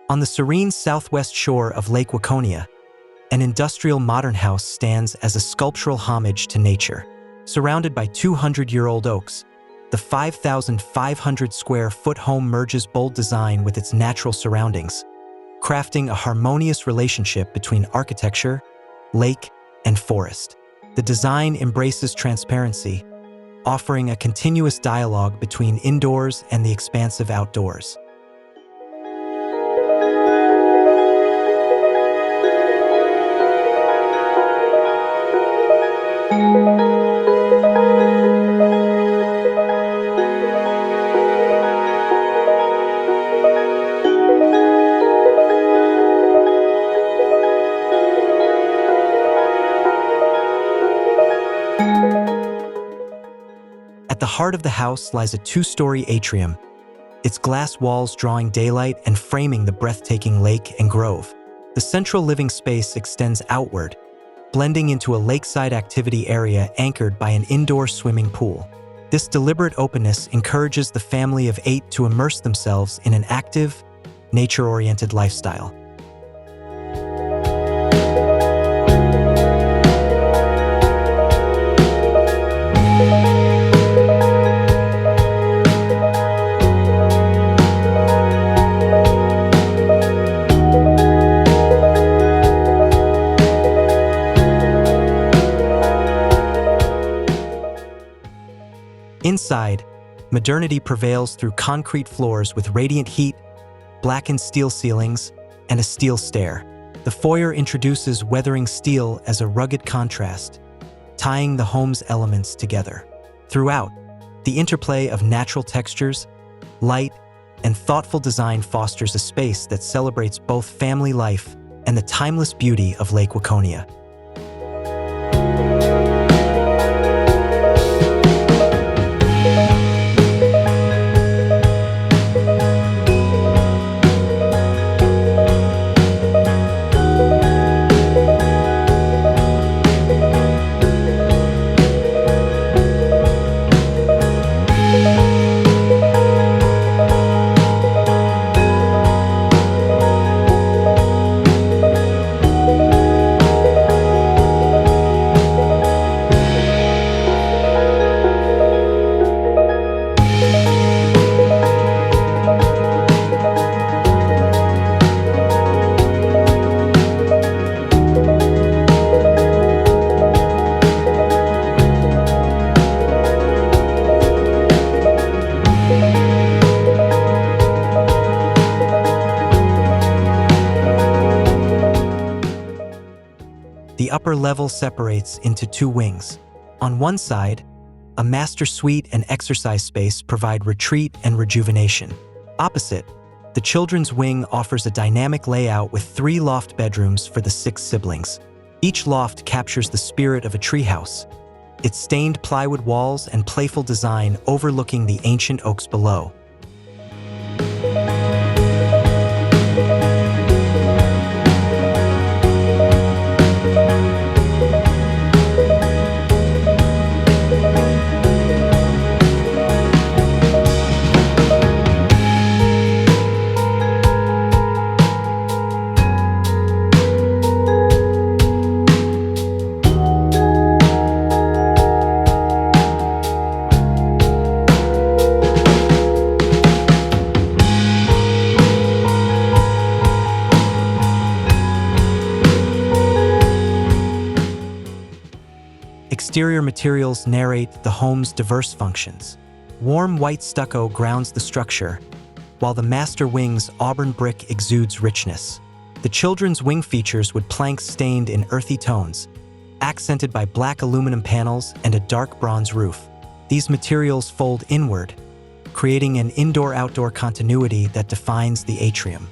On the serene southwest shore of Lake Waconia, an industrial modern house stands as a sculptural homage to nature. Surrounded by 200-year-old oaks, the 5,500-square-foot home merges bold design with its natural surroundings, crafting a harmonious relationship between architecture, lake, and forest. The design embraces transparency, offering a continuous dialogue between indoors and the expansive outdoors. At the heart of the house lies a two-story atrium, its glass walls drawing daylight and framing the breathtaking lake and grove. The central living space extends outward, blending into a lakeside activity area anchored by an indoor swimming pool. This deliberate openness encourages the family of 8 to immerse themselves in an active, nature-oriented lifestyle. Inside, modernity prevails through concrete floors with radiant heat, blackened steel ceilings, and a steel stair. The foyer introduces weathering steel as a rugged contrast, tying the home's elements together. Throughout, the interplay of natural textures, light, and thoughtful design fosters a space that celebrates both family life and the timeless beauty of Lake Waconia. The upper level separates into two wings. On one side, a master suite and exercise space provide retreat and rejuvenation. Opposite, the children's wing offers a dynamic layout with 3 loft bedrooms for the 6 siblings. Each loft captures the spirit of a treehouse, its stained plywood walls and playful design overlooking the ancient oaks below. Exterior materials narrate the home's diverse functions. Warm white stucco grounds the structure, while the master wing's auburn brick exudes richness. The children's wing features wood planks stained in earthy tones, accented by black aluminum panels and a dark bronze roof. These materials fold inward, creating an indoor-outdoor continuity that defines the atrium.